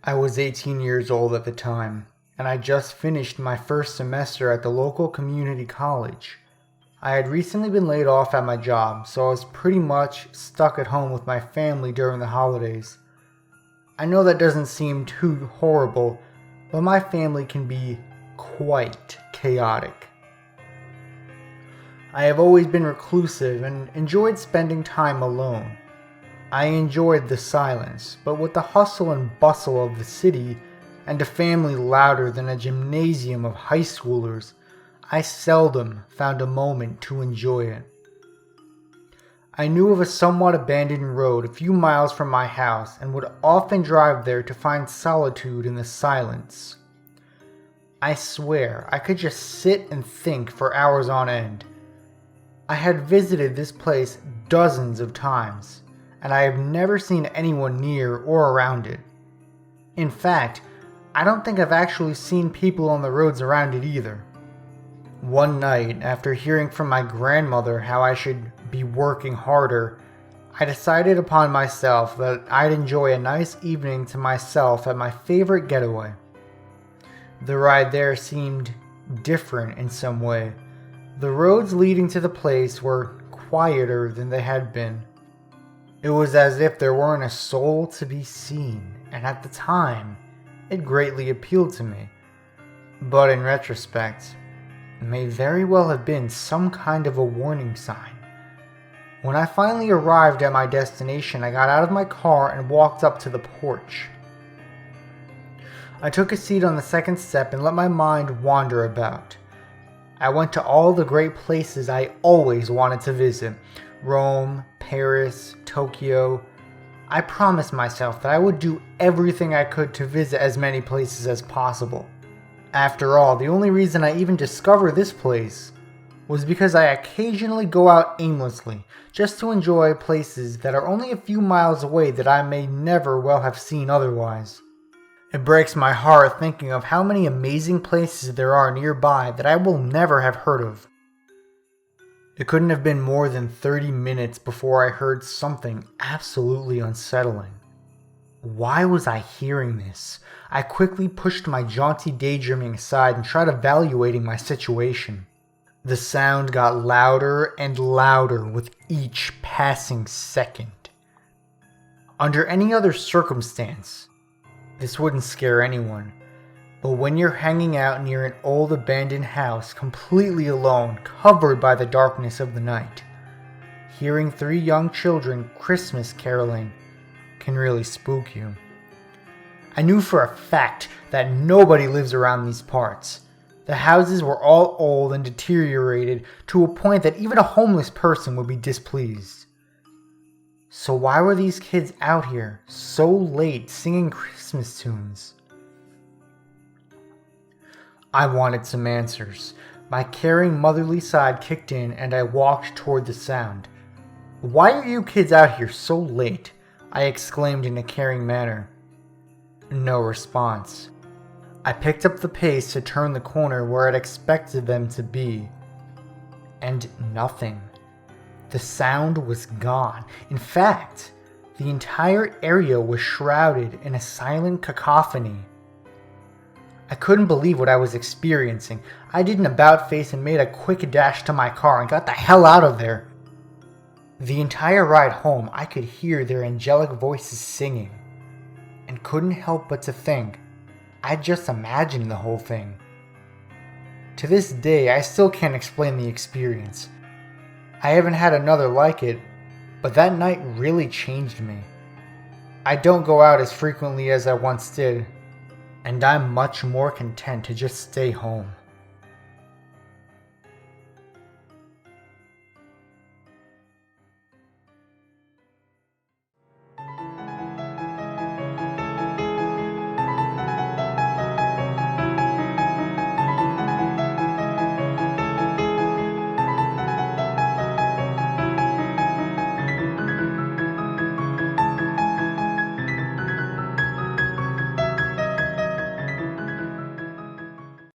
I was 18 years old at the time, and I just finished my first semester at the local community college. I had recently been laid off at my job, so I was pretty much stuck at home with my family during the holidays. I know that doesn't seem too horrible, but my family can be quite chaotic. I have always been reclusive and enjoyed spending time alone. I enjoyed the silence, but with the hustle and bustle of the city and a family louder than a gymnasium of high schoolers, I seldom found a moment to enjoy it. I knew of a somewhat abandoned road a few miles from my house and would often drive there to find solitude in the silence. I swear I could just sit and think for hours on end. I had visited this place dozens of times, and I have never seen anyone near or around it. In fact, I don't think I've actually seen people on the roads around it either. One night, after hearing from my grandmother how I should be working harder, I decided upon myself that I'd enjoy a nice evening to myself at my favorite getaway. The ride there seemed different in some way. The roads leading to the place were quieter than they had been. It was as if there weren't a soul to be seen, and at the time, it greatly appealed to me. But in retrospect, it may very well have been some kind of a warning sign. When I finally arrived at my destination, I got out of my car and walked up to the porch. I took a seat on the second step and let my mind wander about. I went to all the great places I always wanted to visit: Rome, Paris, Tokyo. I promised myself that I would do everything I could to visit as many places as possible. After all, the only reason I even discovered this place was because I occasionally go out aimlessly, just to enjoy places that are only a few miles away that I may never well have seen otherwise. It breaks my heart thinking of how many amazing places there are nearby that I will never have heard of. It couldn't have been more than 30 minutes before I heard something absolutely unsettling. Why was I hearing this? I quickly pushed my jaunty daydreaming aside and tried evaluating my situation. The sound got louder and louder with each passing second. Under any other circumstance, this wouldn't scare anyone. But when you're hanging out near an old abandoned house, completely alone, covered by the darkness of the night, hearing 3 young children Christmas caroling can really spook you. I knew for a fact that nobody lives around these parts. The houses were all old and deteriorated to a point that even a homeless person would be displeased. So why were these kids out here so late singing Christmas tunes? I wanted some answers. My caring motherly side kicked in and I walked toward the sound. "Why are you kids out here so late?" I exclaimed in a caring manner. No response. I picked up the pace to turn the corner where I'd expected them to be. And nothing. The sound was gone. In fact, the entire area was shrouded in a silent cacophony. I couldn't believe what I was experiencing. I did an about-face and made a quick dash to my car and got the hell out of there. The entire ride home, I could hear their angelic voices singing, and couldn't help but to think I'd just imagined the whole thing. To this day, I still can't explain the experience. I haven't had another like it, but that night really changed me. I don't go out as frequently as I once did, and I'm much more content to just stay home.